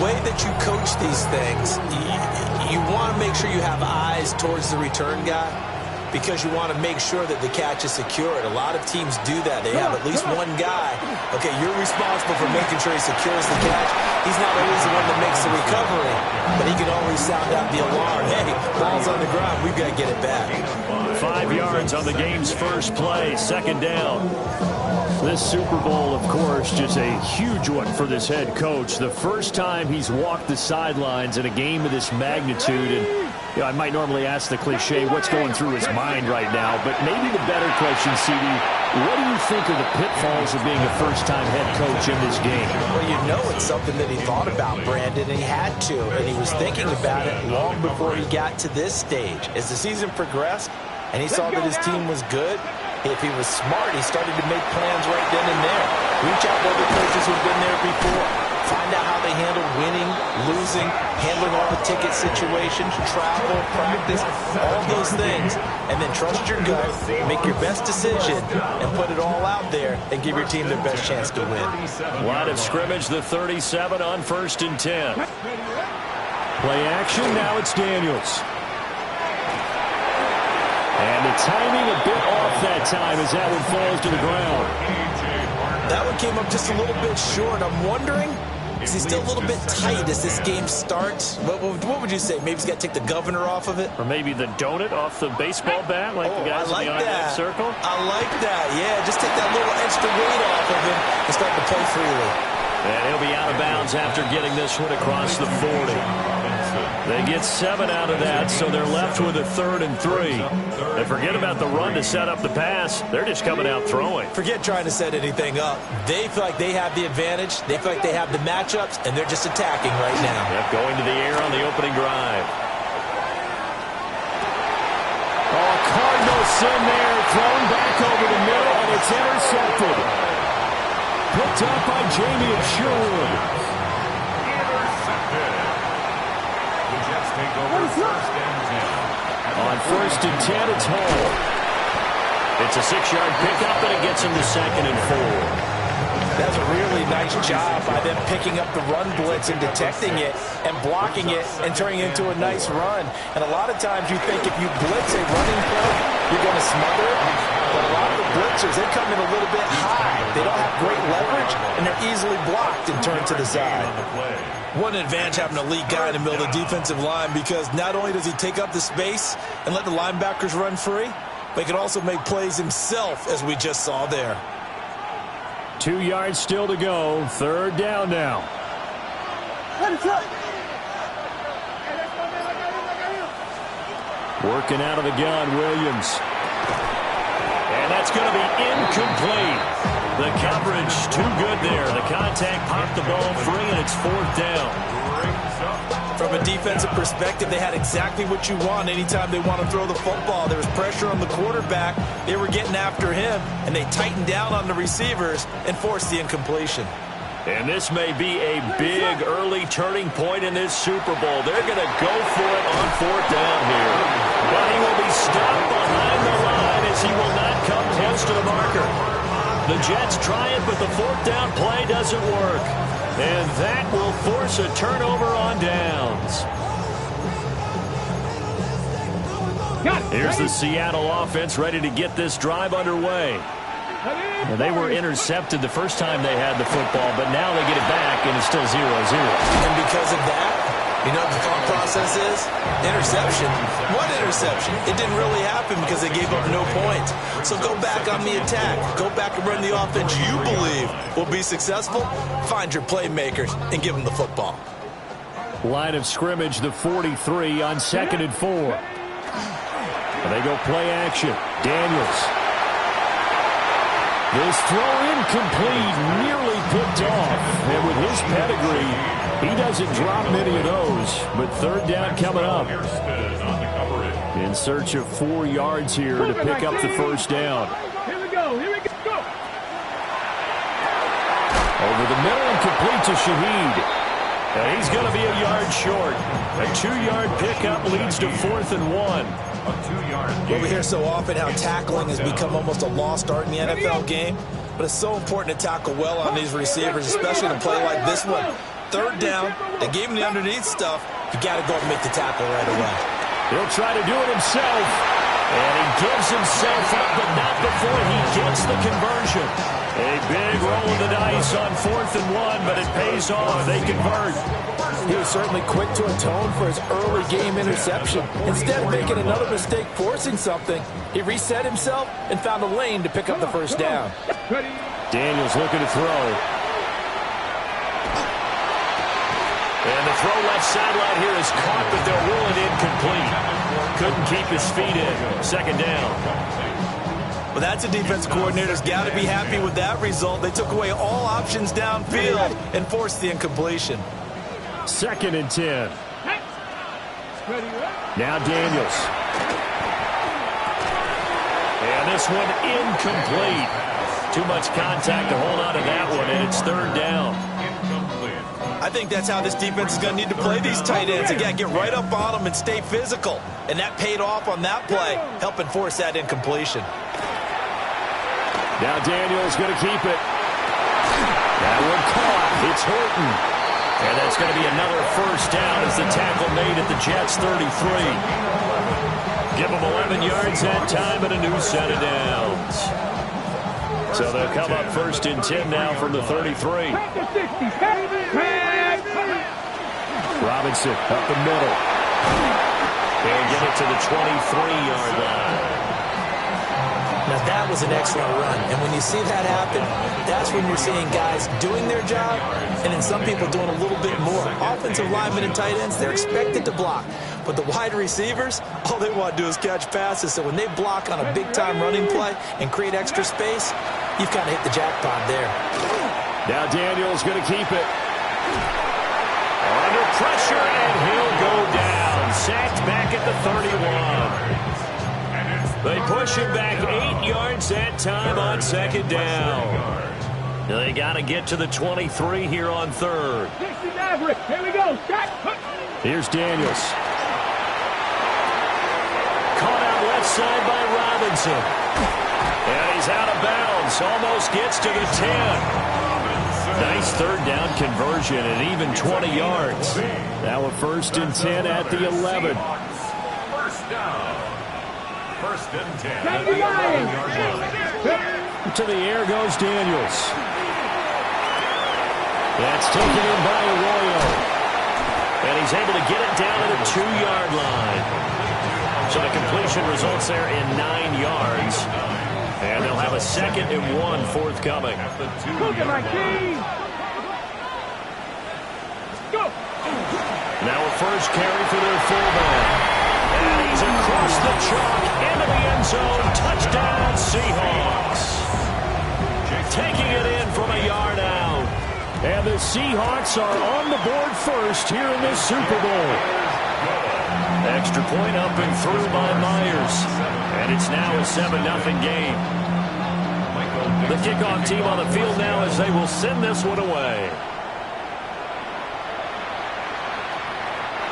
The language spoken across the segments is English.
way that you coach these things, you want to make sure you have eyes towards the return guy, because you want to make sure that the catch is secured. A lot of teams do that. They have at least one guy. Okay, you're responsible for making sure he secures the catch. He's not always the one that makes the recovery, but he can always sound out the alarm. Hey, ball's on the ground. We've got to get it back. 5 yards on the game's first play, second down. This Super Bowl, of course, just a huge one for this head coach. The first time he's walked the sidelines in a game of this magnitude. And you know, I might normally ask the cliche, what's going through his mind right now? But maybe the better question, CD, what do you think are the pitfalls of being a first-time head coach in this game? Well, you know it's something that he thought about, Brandon, and he had to. And he was thinking about it long before he got to this stage. As the season progressed and he saw that his team was good, if he was smart, he started to make plans right then and there. Reach out to other coaches who've been there before. Find out how they handle winning, losing, handling all the ticket situations, travel, practice, all those things. And then trust your gut, make your best decision, and put it all out there and give your team their best chance to win. Line of scrimmage, the 37 on 1st and 10. Play action, now it's Daniels. And the timing a bit off that time as that one falls to the ground. That one came up just a little bit short. I'm wondering, is he still a little bit tight as this game starts? What would you say? Maybe he's got to take the governor off of it? Or maybe the donut off the baseball bat like the guys in the IMF circle? I like that. Yeah, just take that little extra weight off of him and start to play freely. And he'll be out of bounds after getting this one across the 40. They get 7 out of that, so they're left with a 3rd and 3. And forget about the run to set up the pass. They're just coming out throwing. Forget trying to set anything up. They feel like they have the advantage. They feel like they have the matchups, and they're just attacking right now. Yep, going to the air on the opening drive. Oh, Cardinals in there, thrown back over the middle, and it's intercepted. Picked up by Jamie Sherwood. On 1st and 10, it's Hall. It's a 6-yard pickup, and it gets him to 2nd and 4. That's a really nice job by them picking up the run blitz and detecting it and blocking it and turning it into a nice run. And a lot of times you think if you blitz a running play, you're going to smother it. But a lot of the blitzers, they come in a little bit high. They don't have great leverage, and they're easily blocked and turned to the side. What an advantage having an elite guy in the middle of the defensive line, because not only does he take up the space and let the linebackers run free, but he can also make plays himself, as we just saw there. 2 yards still to go. 3rd down now. Working out of the gun, Williams. And that's going to be incomplete. The coverage too good there. The contact popped the ball free, and it's 4th down. From a defensive perspective, they had exactly what you want anytime they want to throw the football. There was pressure on the quarterback. They were getting after him, and they tightened down on the receivers and forced the incompletion. And this may be a big early turning point in this Super Bowl. They're going to go for it on 4th down here. But he will be stopped behind the line as he will not come close to the marker. The Jets try it, but the 4th down play doesn't work. And that will force a turnover on downs. Here's the Seattle offense ready to get this drive underway. Well, they were intercepted the first time they had the football, but now they get it back, and it's still 0-0. And because of that, you know what the thought process is? Interception. What interception? It didn't really happen because they gave up no points. So go back on the attack. Go back and run the offense you believe will be successful. Find your playmakers and give them the football. Line of scrimmage, the 43 on 2nd and 4. And they go play action. Daniels. This throw incomplete, nearly picked off. And with his pedigree, he doesn't drop many of those. But 3rd down coming up. In search of 4 yards here to pick up the 1st down. Here we go. Over the middle and complete to Shaheed. And he's going to be a yard short. A 2-yard pickup leads to 4th and 1. Well, we hear so often how tackling has become almost a lost art in the NFL game, but it's so important to tackle well on these receivers, especially in a play like this one. 3rd down. They gave him the underneath stuff. You got to go and make the tackle right away. He'll try to do it himself. And he gives himself up, but not before he gets the conversion. A big roll of the dice on 4th and 1, but it pays off. They convert. He was certainly quick to atone for his early game interception. Instead of making another mistake forcing something, he reset himself and found a lane to pick up the 1st down. Daniels looking to throw. And the throw left sideline here is caught, but they'll rule it incomplete. Couldn't keep his feet in. 2nd down. Well, that's a defense coordinator's got to be happy with that result. They took away all options downfield and forced the incompletion. 2nd and 10. Now Daniels. And this one incomplete. Too much contact to hold on to that one, and it's 3rd down. I think that's how this defense is going to need to play these tight ends. They got to get right up on them and stay physical. And that paid off on that play, helping force that incompletion. Now Daniels going to keep it. That one caught. It's Horton. And that's going to be another 1st down as the tackle made at the Jets' 33. Give them 11 yards that time and a new set of downs. So they'll come up 1st and 10 now from the 33. Robinson up the middle. And get it to the 23-yard line. Now, that was an excellent run. And when you see that happen, that's when you're seeing guys doing their job and then some people doing a little bit more. Offensive linemen and tight ends, they're expected to block. But the wide receivers, all they want to do is catch passes. So when they block on a big-time running play and create extra space, you've kind of hit the jackpot there. Now Daniels going to keep it. Under pressure, and he'll go down. Sacked back at the 31. They push him back 8 yards that time on 2nd down. They got to get to the 23 here on 3rd. Here we go. Here's Daniels. Caught out left side by Robinson. And he's out of bounds. Almost gets to the 10. Nice 3rd down conversion and even 20 yards. Now a 1st and 10 at the 11. 1st down. 1st and 10. To the air goes Daniels. That's taken in by Arroyo. And he's able to get it down to the 2-yard line. So the completion results there in 9 yards. And they'll have a 2nd and 1 forthcoming. Look at my team. Go. Now a 1st carry for their fullback. And he's across the chalk into the end zone. Touchdown, Seahawks. Taking it in from a yard out. And the Seahawks are on the board first here in this Super Bowl. Extra point up and through by Myers. And it's now a 7-0 game. The kickoff team on the field now as they will send this one away.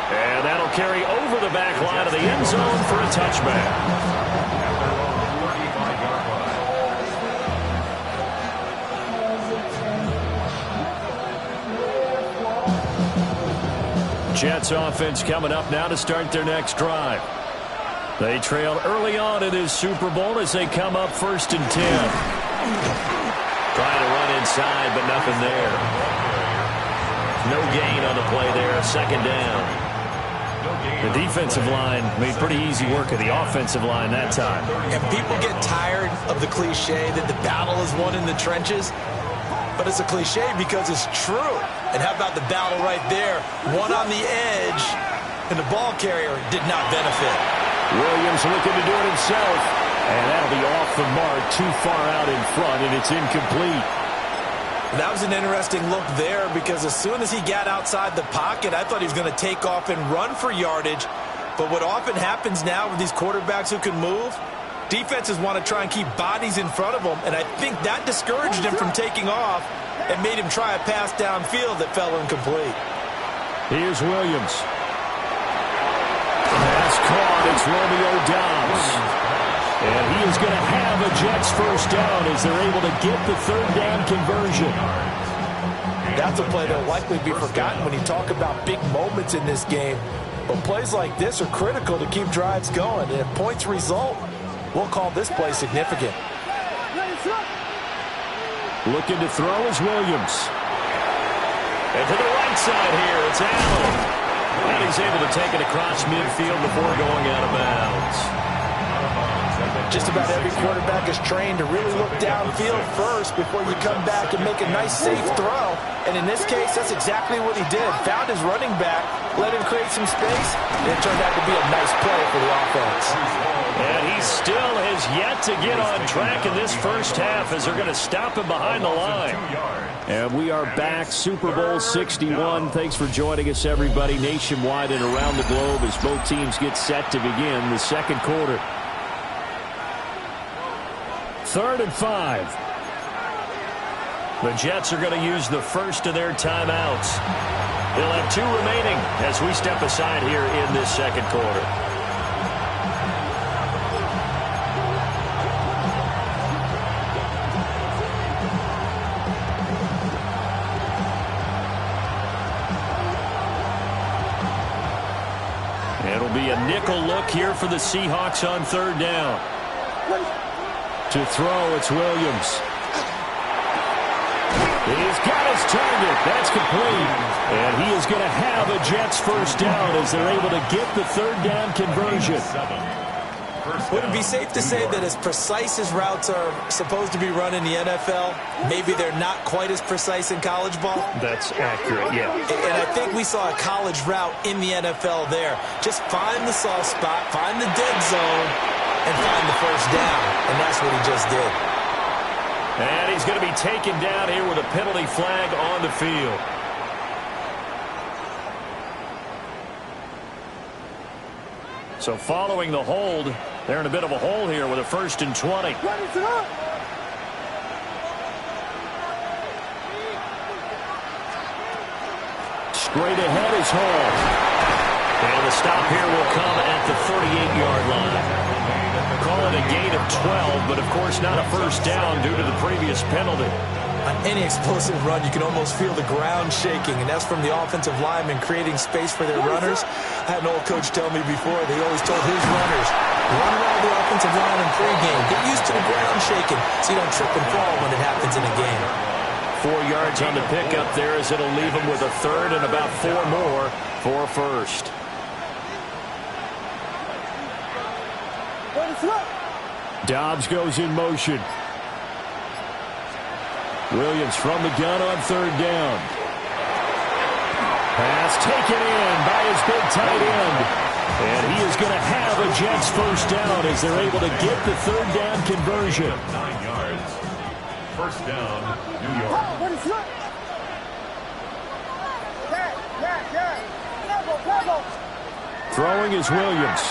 And that'll carry over the back line of the end zone for a touchback. Jets offense coming up now to start their next drive. They trailed early on in this Super Bowl as they come up 1st and 10. Trying to run inside, but nothing there. No gain on the play there, 2nd down. The defensive line made pretty easy work of the offensive line that time. And people get tired of the cliche that the battle is won in the trenches. But it's a cliche because it's true. And how about the battle right there? One on the edge, and the ball carrier did not benefit. Williams looking to do it himself. And that'll be off the mark, too far out in front, and it's incomplete. That was an interesting look there because as soon as he got outside the pocket, I thought he was going to take off and run for yardage. But what often happens now with these quarterbacks who can move, defenses want to try and keep bodies in front of them, and I think that discouraged him from taking off and made him try a pass downfield that fell incomplete. Here's Williams. Pass caught. It's Romeo Doubs. And he is going to have a Jets 1st down as they're able to get the 3rd down conversion. That's a play that will likely be forgotten when you talk about big moments in this game. But plays like this are critical to keep drives going. And if points result, we'll call this play significant. Looking to throw is Williams. And to the right side here, it's Allen. And he's able to take it across midfield before going out of bounds. Just about every quarterback is trained to really look downfield first before you come back and make a nice, safe throw. And in this case, that's exactly what he did. Found his running back, let him create some space, and it turned out to be a nice play for the offense. And he still has yet to get on track in this first half as they're going to stop him behind the line. And we are back, Super Bowl 61. Thanks for joining us, everybody, nationwide and around the globe as both teams get set to begin the second quarter. 3rd and 5. The Jets are going to use the first of their timeouts. They'll have 2 remaining as we step aside here in this second quarter. It'll be a nickel look here for the Seahawks on 3rd down. To throw, it's Williams. He's got his target. That's complete. And he is going to have a Jets first down as they're able to get the 3rd down conversion. Would it be safe to say that as precise as routes are supposed to be run in the NFL, maybe they're not quite as precise in college ball? That's accurate, yeah. And I think we saw a college route in the NFL there. Just find the soft spot, find the dead zone, and find the first down. And that's what he just did. And he's going to be taken down here with a penalty flag on the field. So following the hold, they're in a bit of a hole here with a 1st and 20. Straight ahead is Hall. And the stop here will come at the 38-yard line. Call it a gain of 12, but of course not a first down due to the previous penalty. On any explosive run, you can almost feel the ground shaking, and that's from the offensive linemen creating space for their runners. I had an old coach tell me before, they always told his runners, run around the offensive line in pregame. Get used to the ground shaking so you don't trip and fall when it happens in a game. 4 yards on the pickup there as it'll leave them with a 3rd and about 4 more for a first. Dobbs goes in motion. Williams from the gun on 3rd down. Pass taken in by his big tight end. And he is going to have a Jets first down as they're able to get the 3rd down conversion. 9 yards. First down, New York. Throwing is Williams.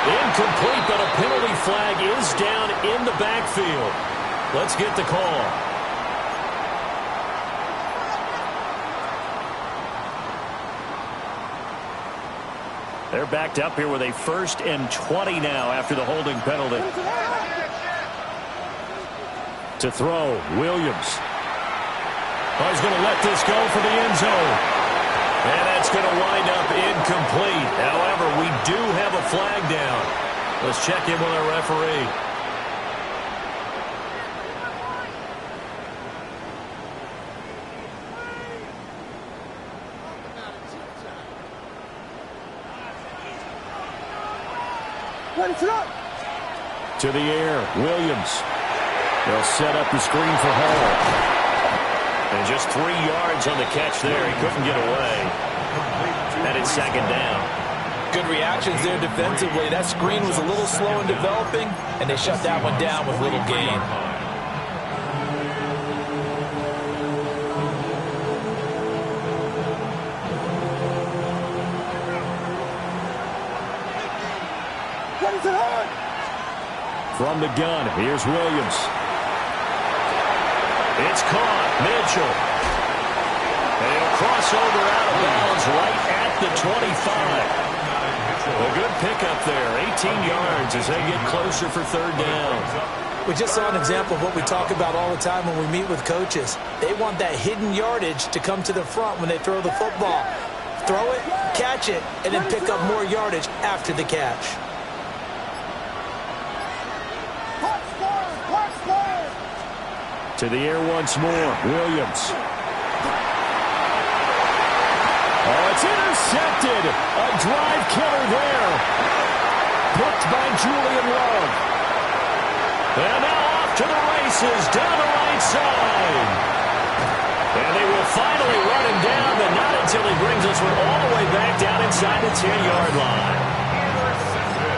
Incomplete, but a penalty flag is down in the backfield. Let's get the call. They're backed up here with a 1st and 20 now after the holding penalty. To throw, Williams. Oh, he's going to let this go for the end zone. And that's going to wind up incomplete. However, we do have a flag down. Let's check in with our referee. To the air, Williams. They'll set up the screen for Hall. And just 3 yards on the catch there. He couldn't get away. And it's 2nd down. Good reactions there defensively. That screen was a little slow in developing, and they shut that one down with little gain. From the gun, here's Williams. It's caught. Mitchell. And he'll cross over out of bounds right at the 25. A good pickup there. 18 yards as they get closer for 3rd down. We just saw an example of what we talk about all the time when we meet with coaches. They want that hidden yardage to come to the front when they throw the football. Throw it, catch it, and then pick up more yardage after the catch. To the air once more, Williams. Oh, it's intercepted. A drive killer there. Picked by Julian Love. And now off to the races down the right side. And they will finally run him down, but not until he brings us all the way back down inside the 10-yard line.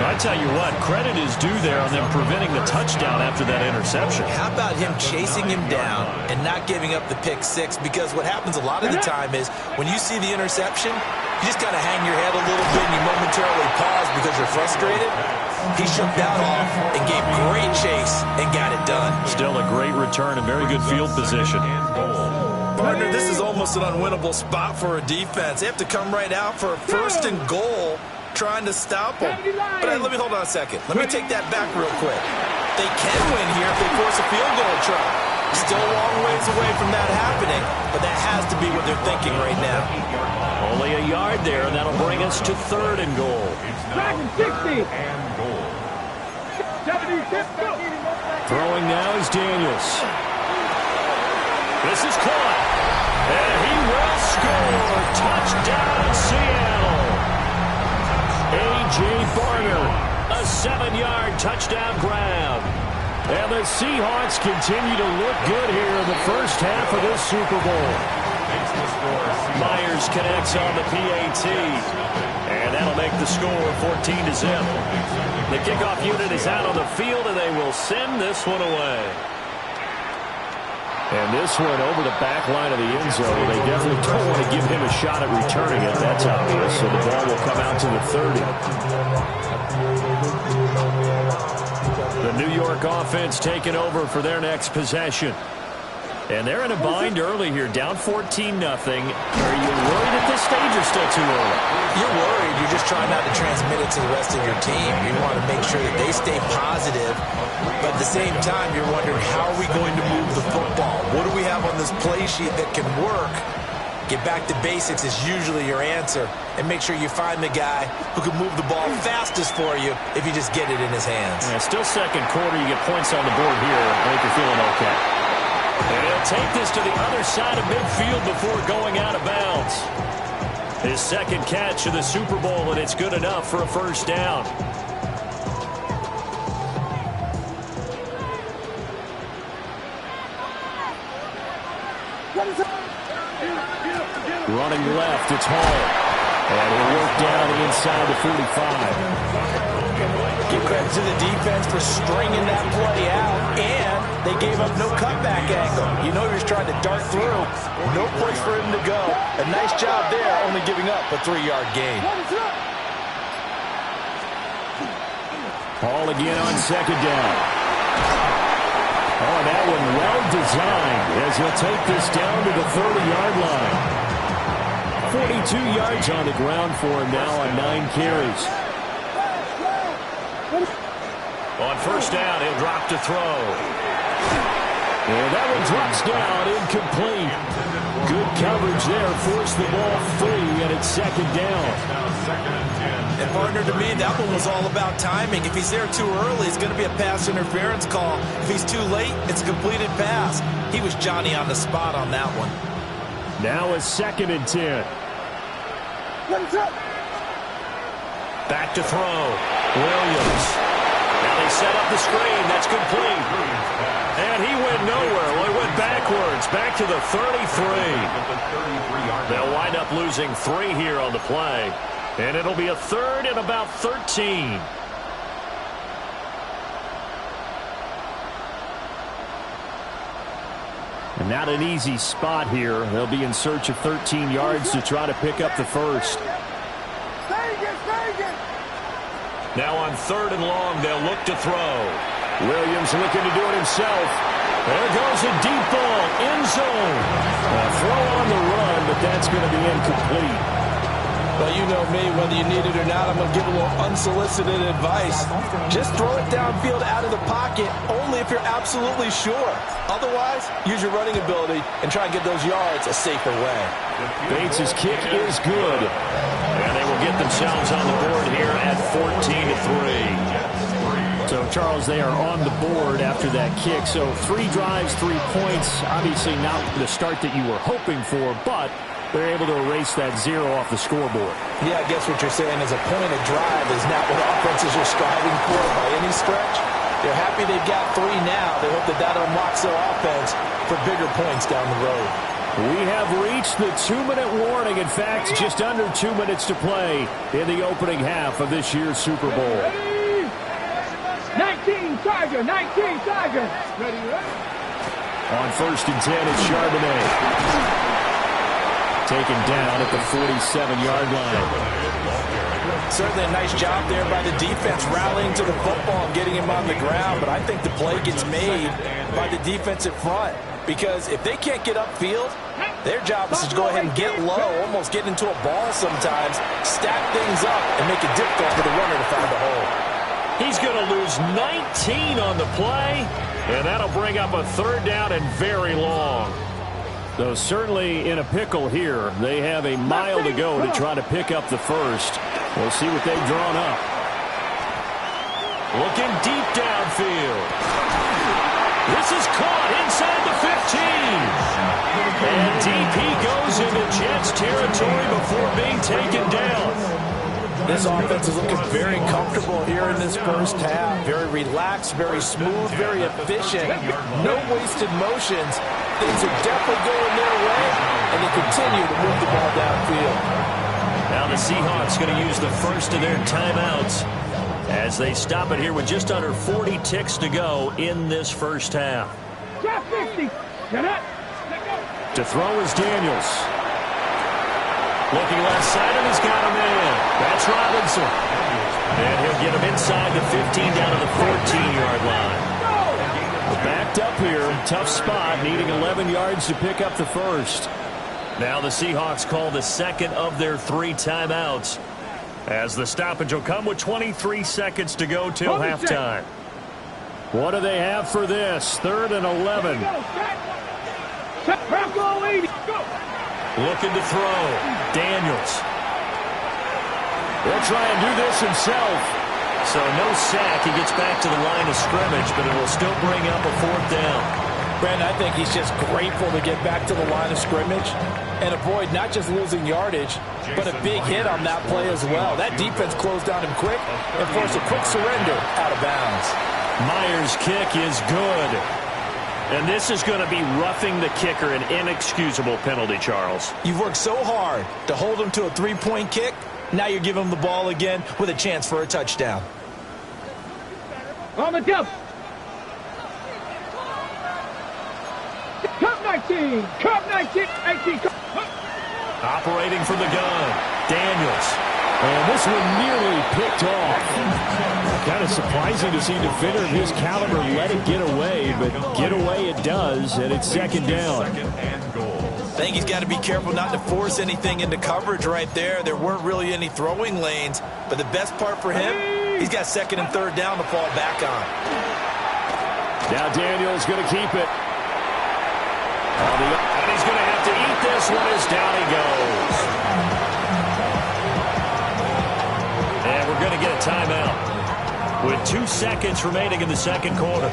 I tell you what, credit is due there on them preventing the touchdown after that interception. How about him chasing him down and not giving up the pick six? Because what happens a lot of the time is when you see the interception, you just kind of hang your head a little bit and you momentarily pause because you're frustrated. He shook that off and gave great chase and got it done. Still a great return and very good field position. Partner, this is almost an unwinnable spot for a defense. They have to come right out for a 1st and goal trying to stop them. But let me hold on a second. Let me take that back real quick. They can win here if they force a field goal try. Still a long ways away from that happening, but that has to be what they're thinking right now. Only a yard there, and that'll bring us to 3rd and goal. Dragon 60. Throwing now is Daniels. This is caught. And he will score. Touchdown, Seattle. A.J. Barner, a 7-yard touchdown grab. And the Seahawks continue to look good here in the first half of this Super Bowl. Myers connects on the PAT. And that'll make the score 14-0. The kickoff unit is out on the field, and they will send this one away. And this one over the back line of the end zone. They definitely don't want to give him a shot at returning it. That's obvious. So the ball will come out to the 30. The New York offense taking over for their next possession. And they're in a bind early here, down 14-0. Are you worried at this stage or still too early? You're worried. You're just trying not to transmit it to the rest of your team. You want to make sure that they stay positive. But at the same time, you're wondering, how are we going to move the football? What do we have on this play sheet that can work? Get back to basics is usually your answer. And make sure you find the guy who can move the ball fastest for you if you just get it in his hands. Yeah, still second quarter. You get points on the board here. I think you're feeling okay. And he'll take this to the other side of midfield before going out of bounds. His second catch of the Super Bowl, and it's good enough for a first down. Running left, it's Hall. And he'll work down inside the 45. Give credit to the defense for stringing that play out, and they gave up no cutback angle. You know you're trying to dart through. No place for him to go. A nice job there, only giving up a 3-yard gain. Hall again on second down. Oh, that one well designed as he'll take this down to the 30-yard line. 42 yards on the ground for him now on 9 carries. On first down, he'll drop to throw. And that one drops down, incomplete. Good coverage there, forced the ball free, and it's second down. And partner, to me, that one was all about timing. If he's there too early, it's going to be a pass interference call. If he's too late, it's a completed pass. He was Johnny on the spot on that one. Now a 2nd and 10. Back to throw. Williams. Now they set up the screen. That's complete. And he went nowhere. Well, he went backwards. Back to the 33. They'll wind up losing 3 here on the play. And it'll be a 3rd and about 13. And not an easy spot here. They'll be in search of 13 yards to try to pick up the first. Now on 3rd and long, they'll look to throw. Williams looking to do it himself. There goes a deep ball, end zone. A throw on the run, but that's going to be incomplete. Well, you know me, whether you need it or not, I'm going to give a little unsolicited advice. Just throw it downfield out of the pocket, only if you're absolutely sure. Otherwise, use your running ability and try and get those yards a safer way. Bates' kick is good. And they will get themselves on the board here at 14-3. So, Charles, they are on the board after that kick. So 3 drives, 3 points. Obviously not the start that you were hoping for, but they're able to erase that 0 off the scoreboard. Yeah, I guess what you're saying is a point of drive is not what offenses are striving for by any stretch. They're happy they've got 3 now. They hope that that unlocks their offense for bigger points down the road. We have reached the 2-minute warning. In fact, just under 2 minutes to play in the opening half of this year's Super Bowl. 19 Tiger, 19 Tiger. Ready, ready. On 1st and 10, it's Charbonnet. Taken down at the 47-yard line. Certainly a nice job there by the defense rallying to the football and getting him on the ground, but I think the play gets made by the defensive front because if they can't get upfield, their job is to go ahead and get low, almost get into a ball sometimes, stack things up, and make it difficult for the runner to find the hole. He's going to lose 19 on the play, and that'll bring up a 3rd down and very long. Though certainly in a pickle here. They have a mile to go to try to pick up the first. We'll see what they've drawn up. Looking deep downfield. This is caught inside the 15. And deep he goes into Jets territory before being taken down. This offense is looking very comfortable here in this first half. Very relaxed, very smooth, very efficient. No wasted motions. Things are definitely going their way, and they continue to move the ball downfield. Now the Seahawks going to use the first of their timeouts as they stop it here with just under 40 ticks to go in this first half. Top 50. Get up. To throw is Daniels. Looking left side, and he's got him in. That's Robinson. And he'll get him inside the 15 down to the 14-yard line. Backed up here, tough spot, needing 11 yards to pick up the first. Now the Seahawks call the second of their 3 timeouts as the stoppage will come with 23 seconds to go till halftime. What do they have for this? 3rd and 11. Looking to throw. Daniels. He'll try and do this himself. So no sack. He gets back to the line of scrimmage, but it will still bring up a 4th down. Brandon, I think he's just grateful to get back to the line of scrimmage and avoid not just losing yardage, but a big hit on that play as well. That defense closed down him quick and forced a quick surrender out of bounds. Myers' kick is good. And this is going to be roughing the kicker, an inexcusable penalty, Charles. You've worked so hard to hold him to a 3-point kick. Now you're giving him the ball again with a chance for a touchdown. On the jump. Cup 19. Cup 19. 18. Operating from the gun. Daniels. And this one nearly picked off. Kind of surprising to see a defender of his caliber let it get away, but get away it does, and it's 2nd down. I think he's got to be careful not to force anything into coverage right there. There weren't really any throwing lanes, but the best part for him, he's got 2nd and 3rd down to fall back on. Now Daniels going to keep it. And he's going to have to eat this one as down he goes. And we're going to get a timeout with 2 seconds remaining in the 2nd quarter.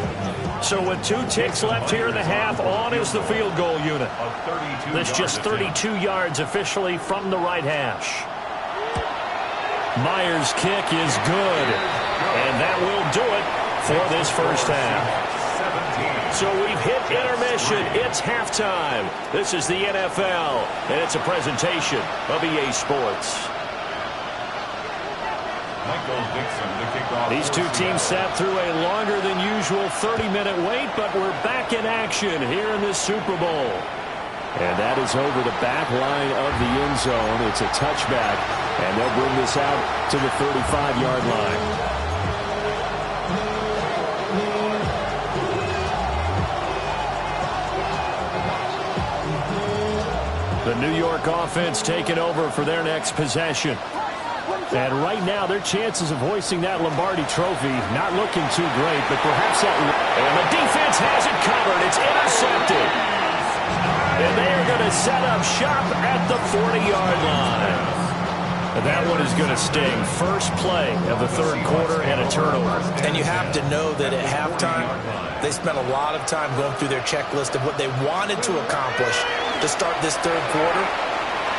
So with 2 ticks left here in the half, on is the field goal unit. That's just 32 yards officially from the right hash. Myers' kick is good. And that will do it for this first half. So we've hit intermission. It's halftime. This is the NFL, and it's a presentation of EA Sports. These 2 teams sat through a longer than usual 30-minute wait, but we're back in action here in this Super Bowl. And that is over the back line of the end zone. It's a touchback, and they'll bring this out to the 35-yard line. The New York offense taking over for their next possession. And right now, their chances of hoisting that Lombardi trophy not looking too great, but perhaps that... And the defense has it covered. It's intercepted. And they are going to set up shop at the 40-yard line. And that one is going to sting. First play of the third quarter and a turnover. And you have to know that at halftime, they spent a lot of time going through their checklist of what they wanted to accomplish to start this third quarter.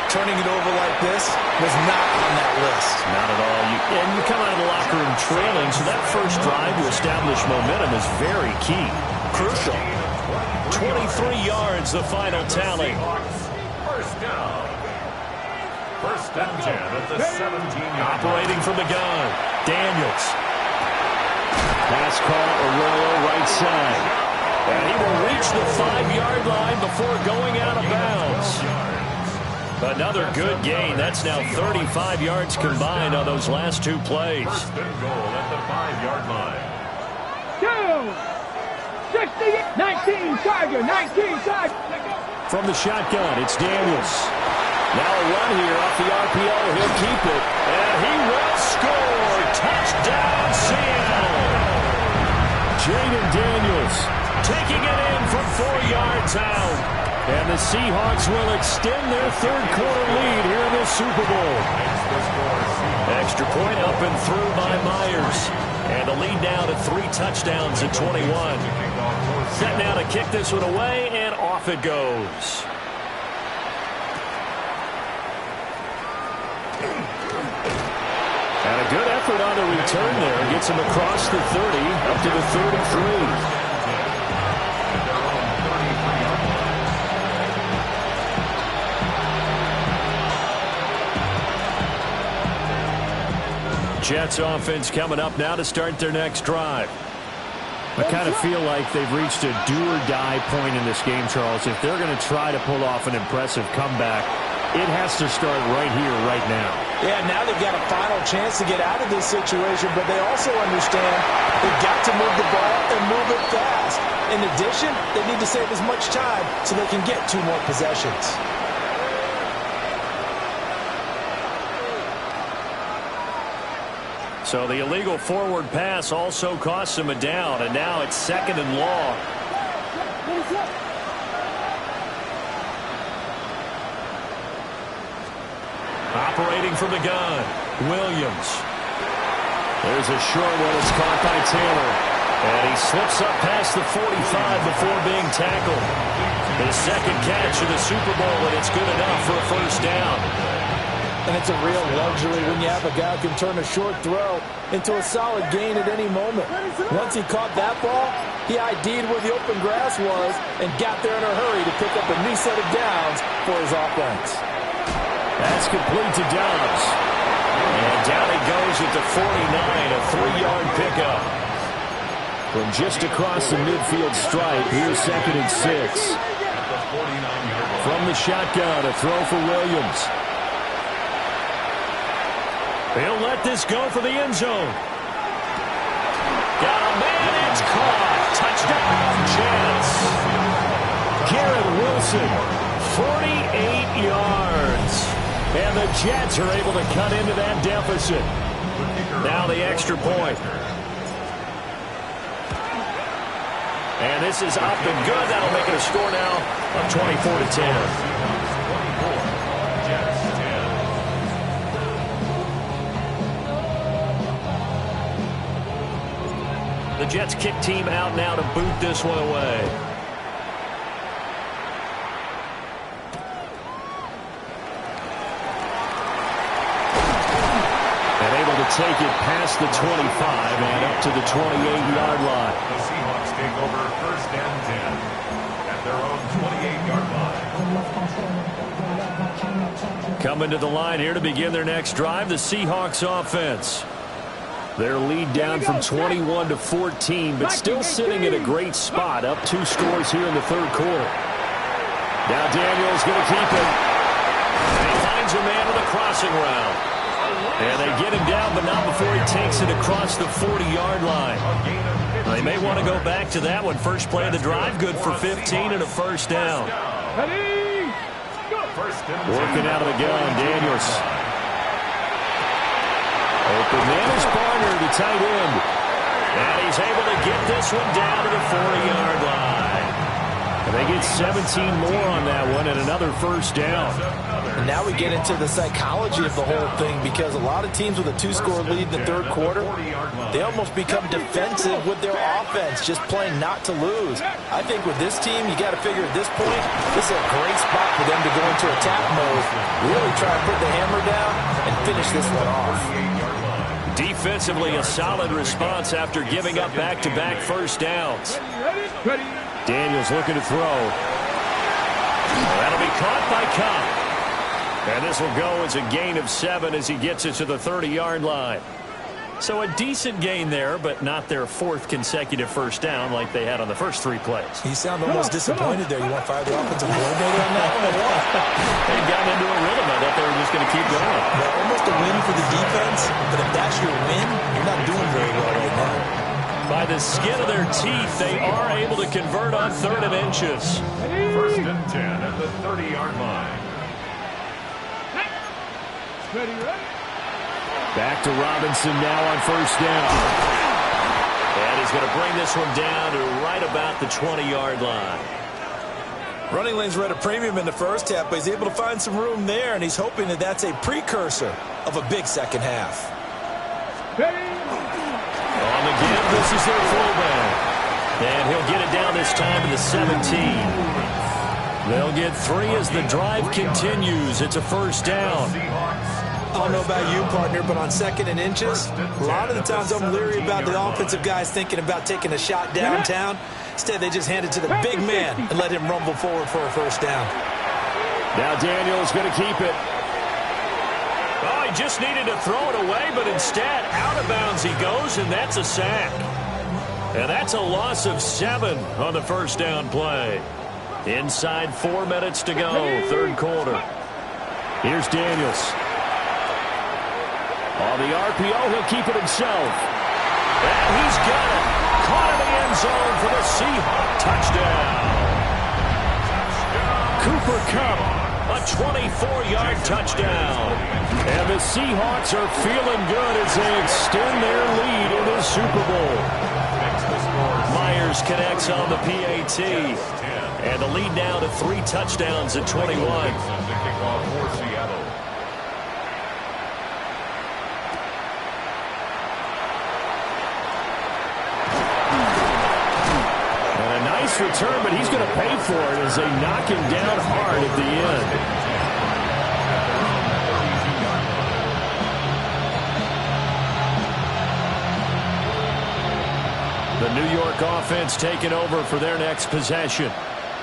Turning it over like this was not on that list. Not at all. And you come out of the locker room trailing, so that first drive to establish momentum is very key. Crucial. 23 yards, the final tally. First down. First and 10 at the 17-yard. Operating from the gun, Daniels. Pass call, Arroyo right side. And he will reach the 5-yard line before going out of bounds. Another good gain. That's now 35 yards combined on those last two plays. First and goal at the 5-yard line. 60, 19, Tiger, 19, Tiger. From the shotgun, it's Daniels. Now a run here off the RPO. He'll keep it. And he will score. Touchdown, Seattle. Jaden Daniels taking it in from 4 yards out. And the Seahawks will extend their third quarter lead here in the Super Bowl. Extra point up and through by Myers. And the lead now to 3 touchdowns at 21. Set now to kick this one away, and off it goes. And a good effort on the return there. Gets him across the 30, up to the 33. Jets offense coming up now to start their next drive. I kind of feel like they've reached a do-or-die point in this game, Charles. If they're going to try to pull off an impressive comeback, it has to start right here, right now. Yeah, now they've got a final chance to get out of this situation, but they also understand they've got to move the ball and move it fast. In addition, they need to save as much time so they can get 2 more possessions. So the illegal forward pass also costs him a down, and now it's 2nd and long. Operating from the gun, Williams. There's a short one. It's caught by Taylor. And he slips up past the 45 before being tackled. His second catch of the Super Bowl, and it's good enough for a first down. And it's a real luxury when you have a guy who can turn a short throw into a solid gain at any moment. Once he caught that ball, he ID'd where the open grass was and got there in a hurry to pick up a new set of downs for his offense. That's complete to Dobbs. And down he goes at the 49, a 3-yard pickup. From just across the midfield stripe, here's 2nd and 6. From the shotgun, a throw for Williams. He'll let this go for the end zone. Got a man, it's caught. Touchdown, Jets. Garrett Wilson, 48 yards. And the Jets are able to cut into that deficit. Now the extra point. And this is up and good. That'll make it a score now of 24-10. The Jets kick team out now to boot this one away. And able to take it past the 25 and up to the 28-yard line. The Seahawks take over 1st and 10 at their own 28-yard line. Coming to the line here to begin their next drive, the Seahawks offense. Their lead down from 21 to 14, but still sitting in a great spot, up 2 scores here in the third quarter. Now Daniels going to keep it. And he finds a man with a crossing route. And they get him down, but not before he takes it across the 40-yard line. They may want to go back to that one. First play of the drive, good for 15 and a first down. Ready, go. Working out of the gun, Daniels. Open man is Barner, the tight end. And he's able to get this one down to the 40-yard line. And they get 17 more on that one and another first down. And now we get into the psychology of the whole thing, because a lot of teams with a 2-score lead in the third quarter, they almost become defensive with their offense, just playing not to lose. I think with this team, you got to figure at this point, this is a great spot for them to go into attack mode, really try to put the hammer down and finish this one off. Defensively, a solid response after giving up back-to-back first downs. Daniels looking to throw. That'll be caught by Cobb. And this will go as a gain of 7 as he gets it to the 30-yard line. So a decent gain there, but not their 4th consecutive first down like they had on the first 3 plays. You sound almost disappointed there. You want to fire the offensive coordinator on that one or what? They got into a rhythm. I thought they were just going to keep going. Well, almost a win for the defense, but if that's your win, you're not doing very well right now. By the skin of their teeth, they are able to convert on 3rd and inches. First and 10 at the 30-yard line. Back to Robinson now on first down. And he's going to bring this one down to right about the 20-yard line. Running lanes were at a premium in the first half, but he's able to find some room there, and he's hoping that that's a precursor of a big second half. On the give, this is their fullback. And he'll get it down this time to the 17. They'll get 3 as the drive continues. It's a first down. I don't know about you, partner, but on 2nd and inches, a lot of the times I'm leery about the offensive guys thinking about taking a shot downtown. Instead, they just hand it to the big man and let him rumble forward for a first down. Now Daniels going to keep it. Oh, he just needed to throw it away, but instead, out of bounds he goes, and that's a sack. And that's a loss of 7 on the first down play. Inside 4 minutes to go, 3rd quarter. Here's Daniels. On the RPO, he'll keep it himself. And he's got it. Caught in the end zone for the Seahawk touchdown. Cooper Kupp, a 24-yard touchdown. And the Seahawks are feeling good as they extend their lead in the Super Bowl. Myers connects on the PAT. And the lead now to 3 touchdowns at 21. Return, but he's going to pay for it as they knock him down hard at the end. The New York offense taking over for their next possession.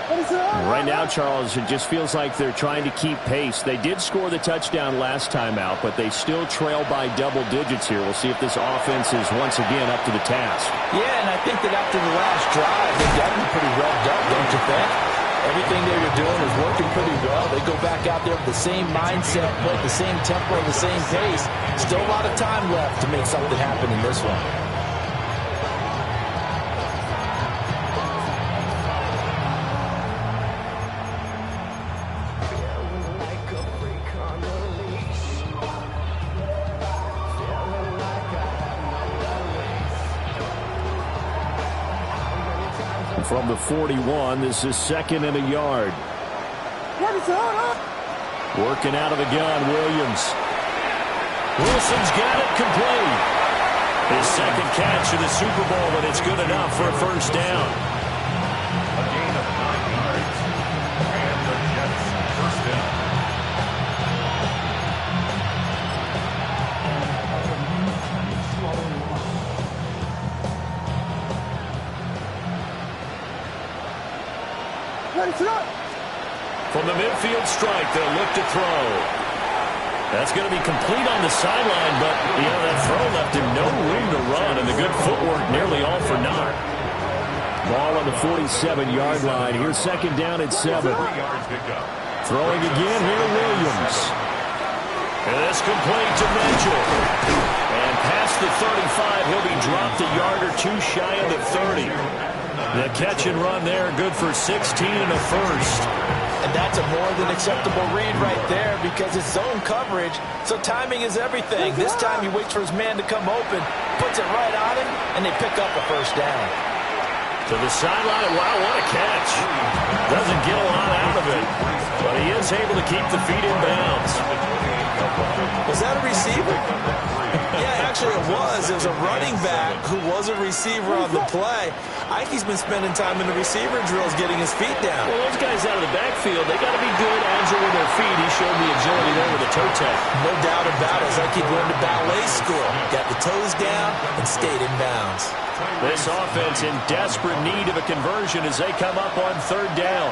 Right now, Charles, it just feels like they're trying to keep pace. They did score the touchdown last time out, but they still trail by double digits here. We'll see if this offense is once again up to the task. Yeah, and I think that after the last drive, they got them pretty revved up, don't you think? Everything they were doing was working pretty well. They go back out there with the same mindset, play at the same tempo, and the same pace. Still a lot of time left to make something happen in this one. From the 41, this is 2nd and a yard. Working out of the gun, Williams. Wilson's got it complete. His 2nd catch of the Super Bowl, and it's good enough for a first down. A gain of 9 yards. And the Jets first down. From the midfield strike, they'll look to throw. That's going to be complete on the sideline, but, that throw left him no room to run, and the good footwork nearly all for naught. Ball on the 47-yard line. Here's 2nd down at 7. 3 yards picked up. Throwing again here, Williams. And that's complete to Mitchell. And past the 35, he'll be dropped a yard or 2 shy of the 30. The catch and run there, good for 16 and a first. And that's a more than acceptable read right there because it's zone coverage, so timing is everything. This time he waits for his man to come open, puts it right on him, and they pick up a first down. To the sideline. Wow, what a catch. Doesn't get a lot out of it, but he is able to keep the feet in bounds. Was that a receiver? Yeah, actually it was. It was a running back who was a receiver on the play. I think he's been spending time in the receiver drills getting his feet down. Well, those guys out of the backfield, they got to be good, agile with their feet. He showed the agility there with a toe tap. No doubt about it. It's like he went to ballet school. Got the toes down and stayed in bounds. This offense in desperate need of a conversion as they come up on third down.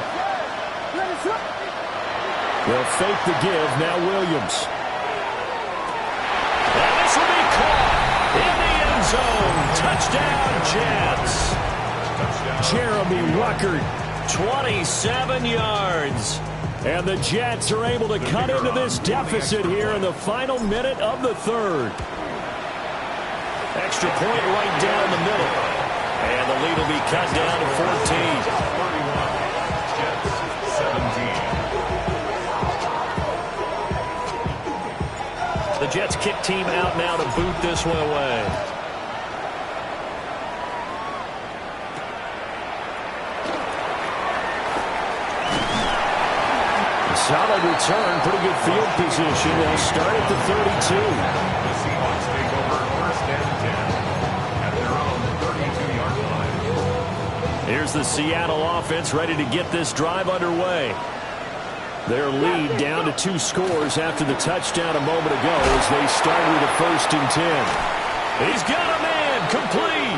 They'll fake the give. Now Williams. And this will be caught in the end zone. Touchdown, Jets. Jeremy Ruckert, 27 yards. And the Jets are able to cut into this deficit here in the final minute of the third. Extra point right down the middle. And the lead will be cut down to 14. The Jets kick team out now to boot this one away. Solid return, pretty good field position. They'll start at the 32. The Seahawks take over first and 10 at their own 32-yard line. Here's the Seattle offense ready to get this drive underway. Their lead down to 2 scores after the touchdown a moment ago as they start with a first and 10. He's got a man, complete.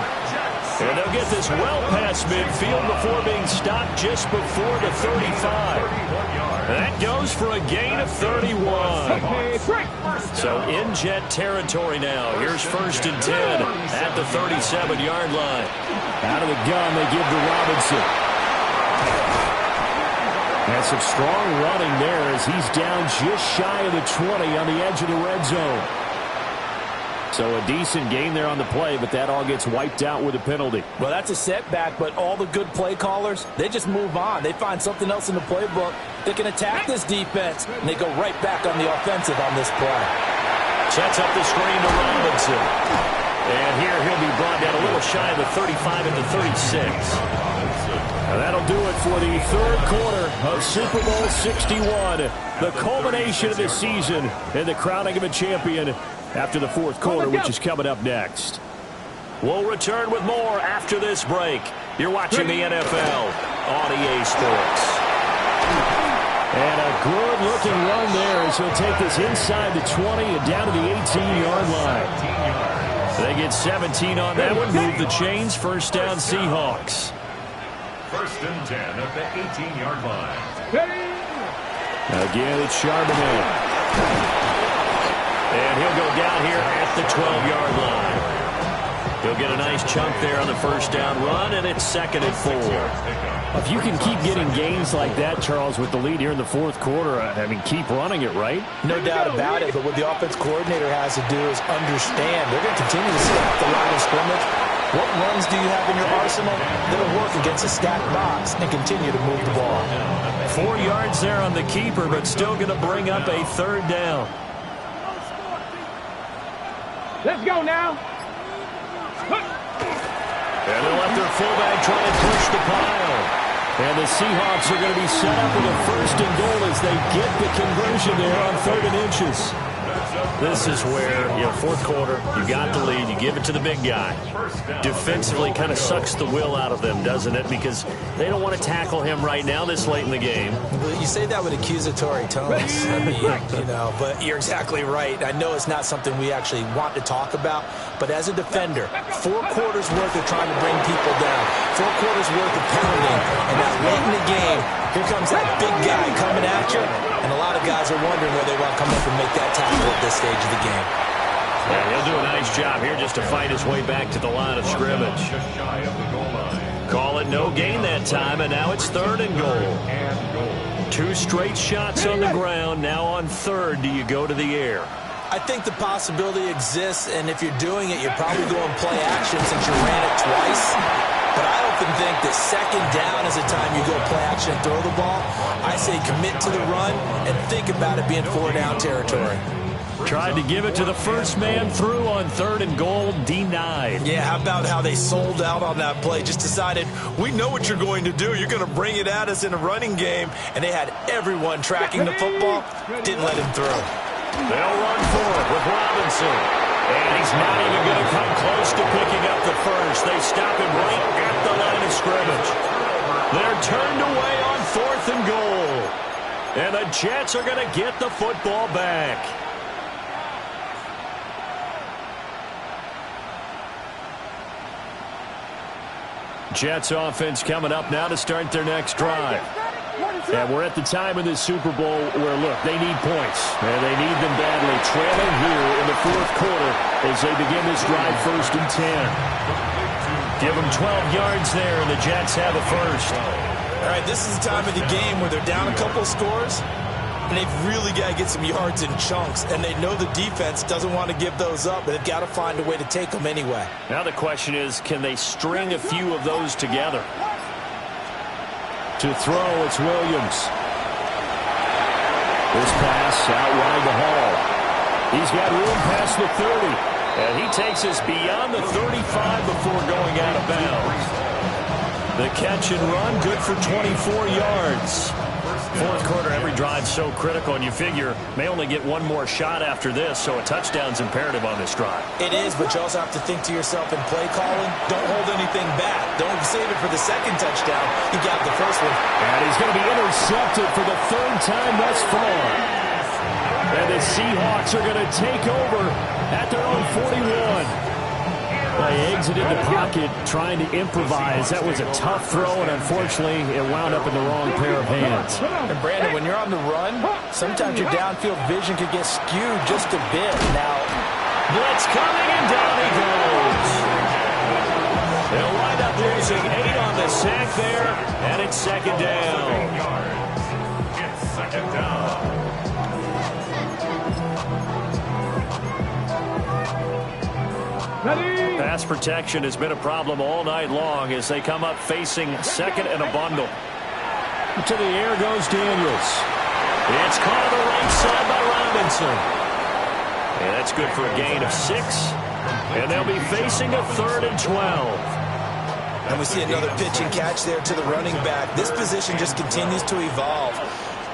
And they'll get this well past midfield before being stopped just before the 35. That goes for a gain of 31. So in Jet territory now. Here's first and 10 at the 37-yard line. Out of the gun, they give to Robinson. And some strong running there as he's down just shy of the 20 on the edge of the red zone. So a decent gain there on the play, but that all gets wiped out with a penalty. Well, that's a setback, but all the good play callers, they just move on. They find something else in the playbook. They can attack this defense, and they go right back on the offensive on this play. Sets up the screen to Robinson. And here he'll be brought down a little shy of the 35 at the 36. And that'll do it for the third quarter of Super Bowl 61. The culmination of the season and the crowning of a champion after the fourth quarter, which is coming up next. We'll return with more after this break. You're watching the NFL on EA Sports. And a good-looking run there as he'll take this inside the 20 and down to the 18-yard line. They get 17 on that one. Move the chains. First down, Seahawks. First and 10 at the 18-yard line. Again, it's Charbonnet. And he'll go down here at the 12-yard line. He'll get a nice chunk there on the first down run, and it's second and 4. If you can keep getting gains like that, Charles, with the lead here in the fourth quarter, I mean, keep running it, right? No doubt about it, but what the offense coordinator has to do is understand. They're going to continue to stack the line of scrimmage. What runs do you have in your arsenal that'll work against a stacked box and continue to move the ball? 4 yards there on the keeper, but still going to bring up a third down. Let's go now. And they'll let their fullback try and push the pile. And the Seahawks are going to be set up with a first and goal as they get the conversion there on 3rd and inches. This is where, fourth quarter, you got the lead, you give it to the big guy. Defensively kind of sucks the will out of them, doesn't it? Because they don't want to tackle him right now this late in the game. You say that with accusatory tones. I mean, but you're exactly right. I know it's not something we actually want to talk about, but as a defender, 4 quarters worth of trying to bring people down, 4 quarters worth of pounding, and now late in the game, here comes that big guy coming at you, and a lot of guys are wondering whether they want to come up and make that tackle at this stage of the game. Yeah, he'll do a nice job here just to fight his way back to the line of scrimmage. Just shy of the goal line. Call it no gain that time, and now it's 3rd and goal. 2 straight shots on the ground. Now on 3rd, do you go to the air? I think the possibility exists, and if you're doing it, you're probably going play action since you ran it twice. But I often think that second down is a time you go play action and throw the ball. I say commit to the run and think about it being 4-down territory. Tried to give it to the first man through on 3rd and goal, denied. Yeah, how about how they sold out on that play? Just decided, we know what you're going to do. You're going to bring it at us in a running game. And they had everyone tracking the football. Didn't let him through. They'll run for it with Robinson. And he's not even going to come close to picking up the first. They stop him right at the line of scrimmage. They're turned away on 4th and goal. And the Jets are going to get the football back. Jets offense coming up now to start their next drive. And we're at the time of this Super Bowl where, look, they need points. And they need them badly. Trailing here in the 4th quarter as they begin this drive 1st and 10. Give them 12 yards there, and the Jets have a first. All right, this is the time of the game where they're down a couple scores, and they've really got to get some yards in chunks. And they know the defense doesn't want to give those up, but they've got to find a way to take them anyway. Now the question is, can they string a few of those together? To throw, it's Williams. This pass out wide the Hall. He's got room past the 30. And he takes us beyond the 35 before going out of bounds. The catch and run, good for 24 yards. 4th quarter, every drive so critical, and you figure may only get one more shot after this, so a touchdown's imperative on this drive. It is, but you also have to think to yourself in play calling, don't hold anything back. Don't save it for the second touchdown. He got the first one. And he's going to be intercepted for the 3rd time thus far. And the Seahawks are going to take over at their own 41. They exited the pocket trying to improvise. That was a tough throw, and unfortunately, it wound up in the wrong pair of hands. And Brandon, when you're on the run, sometimes your downfield vision could get skewed just a bit. Now, blitz coming, and down he goes. They'll wind up losing 8 on the sack there, and it's 2nd down. It's 2nd down. Ready? Pass protection has been a problem all night long as they come up facing 2nd and a bundle. To the air goes Daniels. It's caught on the right side by Robinson. And that's good for a gain of 6. And they'll be facing a 3rd and 12. And we see another pitch and catch there to the running back. This position just continues to evolve.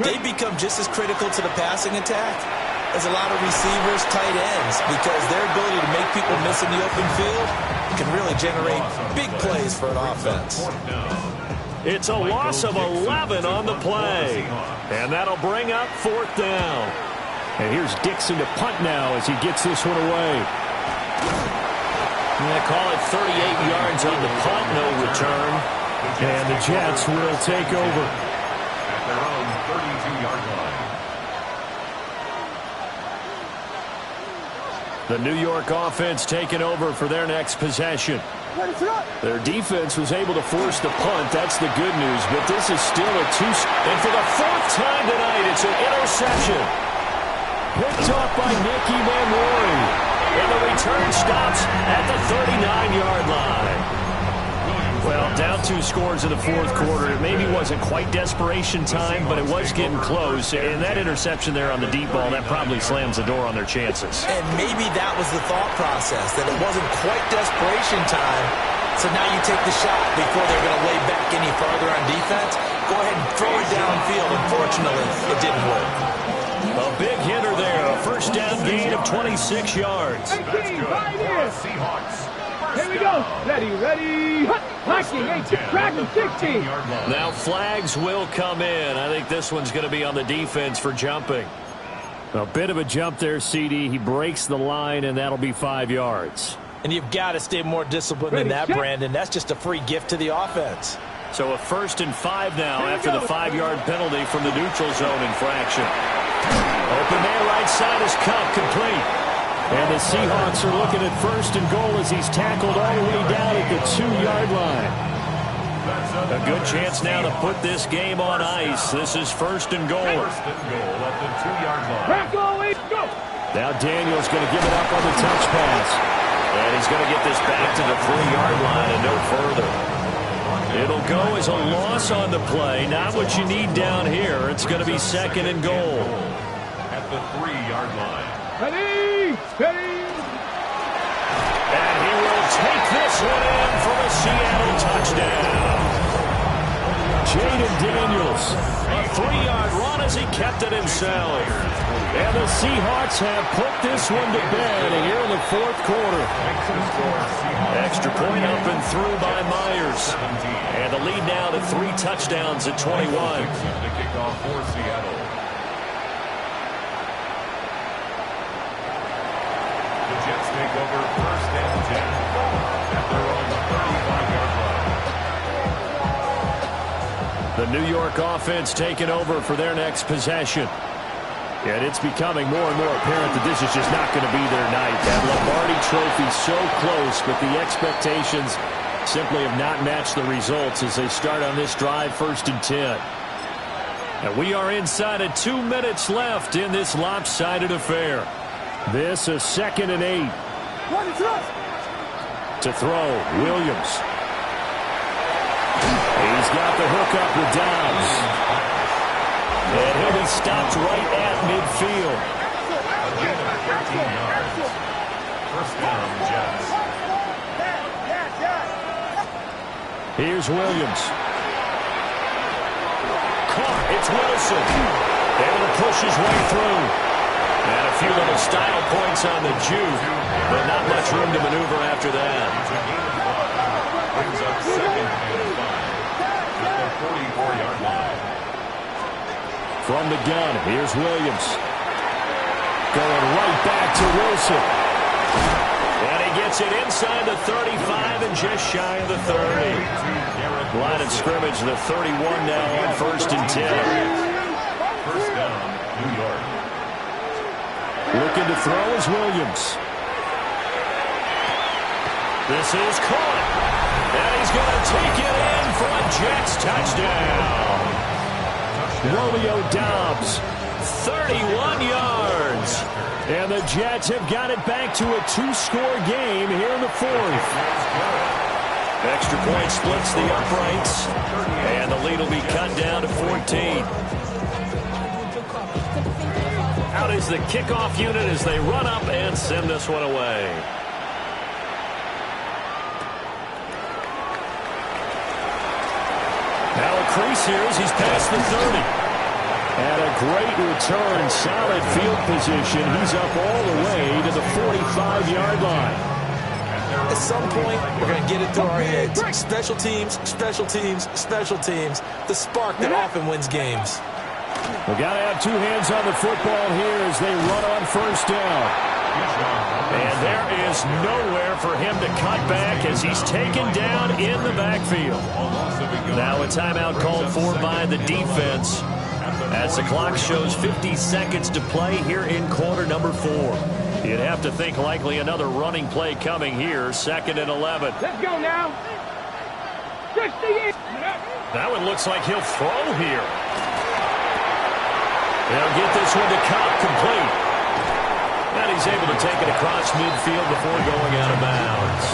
They become just as critical to the passing attack as a lot of receivers, tight ends, because their ability to make people miss in the open field can really generate big plays for an offense. It's a loss of 11 on the play. And that'll bring up 4th down. And here's Dixon to punt now as he gets this one away. They call it 38 yards on the punt, no return. And the Jets will take over. At their own 32-yard line. The New York offense taking over for their next possession. Their defense was able to force the punt. That's the good news. But this is still a 2. And for the 4th time tonight, it's an interception. Picked off by Nicky Manwari. And the return stops at the 39-yard line. Well, down 2 scores in the 4th quarter. It maybe wasn't quite desperation time, but it was getting close. And that interception there on the deep ball, that probably slams the door on their chances. And maybe that was the thought process, that it wasn't quite desperation time. So now you take the shot before they're going to lay back any farther on defense. Go ahead and throw it downfield. Unfortunately, it didn't work. A big hitter there. A 1st down gain of 26 yards. 18, right here. Seahawks. Here we go. Ready. Hiking, 18, Dragon, 16. Now flags will come in. I think this one's going to be on the defense for jumping. A bit of a jump there, CD. He breaks the line, and that'll be 5 yards. and you've got to stay more disciplined than that, Brandon. That's just a free gift to the offense. So a 1st and 5 now after the 5-yard penalty from the neutral zone infraction. Open man right side is caught complete. And the Seahawks are looking at 1st and goal as he's tackled all the way down at the 2-yard line. A good chance now to put this game on ice. This is 1st and goal. 1st and goal at the 2-yard line. Back away, go. Now Daniel's going to give it up on the touch pass. And he's going to get this back to the 3-yard line and no further. It'll go as a loss on the play. Not what you need down here. It's going to be second and goal. At the 3-yard line. Ready, steady. And he will take this one in for a Seattle touchdown. Jaden Daniels, a 3-yard run as he kept it himself. And the Seahawks have put this one to bed here in the fourth quarter. Extra point up and through by Myers. And the lead now to 3 touchdowns at 21. The kickoff for Seattle. The Jets take over first and 10 at their own 35-yard line. The New York offense taking over for their next possession. And it's becoming more and more apparent that this is just not going to be their night. That Lombardi Trophy so close, but the expectations simply have not matched the results as they start on this drive, first and 10. And we are inside of 2 minutes left in this lopsided affair. This is second and 8. To throw, Williams. He's got the hook up with Dobbs. And he'll be stopped right at midfield. Again at 13 yards. First down, Jets. Here's Williams. Caught. It's Wilson. Able to push his way through. And a few little style points on the juke, but not much room to maneuver after that. Brings up second and 5 at the 44-yard line. From the gun, here's Williams. Going right back to Wilson. And he gets it inside the 35 and just shy of the 30. Line of scrimmage, the 31 now on first and 10. First down, New York. Looking to throw is Williams. This is caught. And he's going to take it in for a Jets touchdown. Romeo Dobbs, 31 yards. And the Jets have got it back to a 2-score game here in the fourth. Extra point splits the uprights. And the lead will be cut down to 14. Out is the kickoff unit as they run up and send this one away. Now a crease here as he's past the 30. And a great return, solid field position. He's up all the way to the 45-yard line. At some point, we're going to get it through our heads. Special teams, special teams, special teams. The spark that often wins games. We've got to have 2 hands on the football here as they run on first down. And there is nowhere for him to cut back as he's taken down in the backfield. Now a timeout called for by the defense as the clock shows 50 seconds to play here in quarter number 4. You'd have to think likely another running play coming here, second and 11. Let's go now. 68. That one looks like he'll throw here. They'll get this one to Cobb, complete. And he's able to take it across midfield before going out of bounds.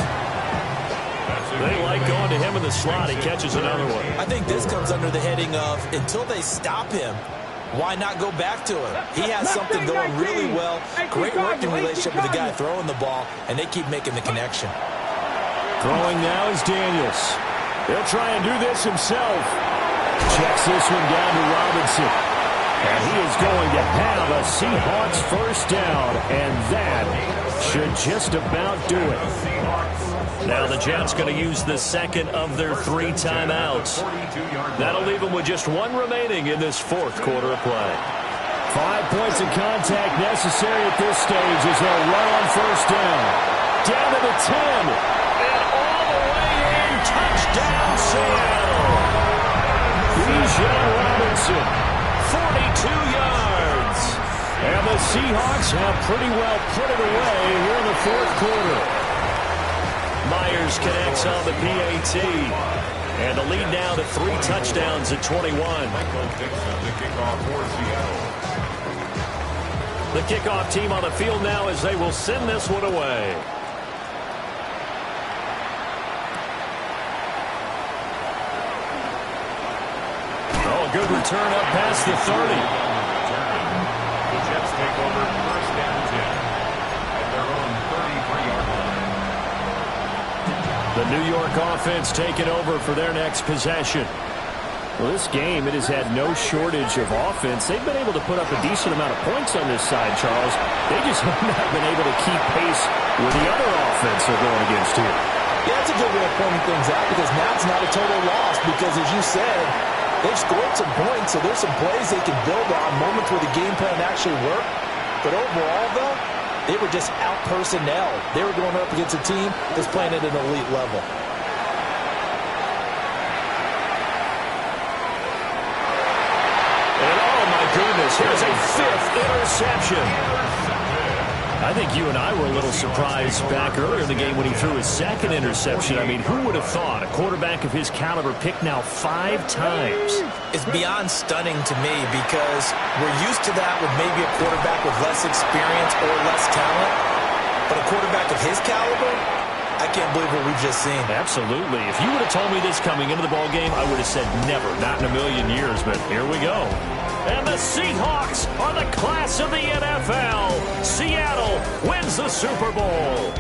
They like going to him in the slot. He catches another one. I think this comes under the heading of, until they stop him, why not go back to him? He has something going really well. Great working relationship with the guy throwing the ball, and they keep making the connection. Throwing now is Daniels. He'll try and do this himself. Checks this one down to Robinson. And he is going to have a Seahawks first down, and that should just about do it. Now the Jets going to use the second of their 3 timeouts. That'll leave them with just 1 remaining in this fourth quarter of play. 5 points of contact necessary at this stage as they'll run on first down. Down to the 10. And all the way in. Touchdown, Seattle. Bijan Robinson, 42 yards. And the Seahawks have pretty well put it away here in the fourth quarter. Myers connects on the PAT. And the lead now to 3 touchdowns at 21. The kickoff team on the field now as they will send this one away. good return up past the 30. The Jets take over first and 10 at their own 33-yard line. The New York offense taking over for their next possession. Well, this game, it has had no shortage of offense. They've been able to put up a decent amount of points on this side, Charles. They just have not been able to keep pace with the other offense they're going against here. Yeah, that's a good way of pointing things out because now it's not a total loss because, as you said, they've scored some points, so there's some plays they can build on, moments where the game plan actually worked. But overall, though, they were just out-personnel. They were going up against a team that's playing at an elite level. Goodness, here's a fifth interception. I think you and I were a little surprised back earlier in the game when he threw his second interception. I mean, who would have thought a quarterback of his caliber picked now 5 times? It's beyond stunning to me because we're used to that with maybe a quarterback with less experience or less talent. But a quarterback of his caliber, I can't believe what we've just seen. Absolutely. If you would have told me this coming into the ball game, I would have said never, not in a million years. But here we go. And the Seahawks are the class of the NFL. Seattle wins the Super Bowl.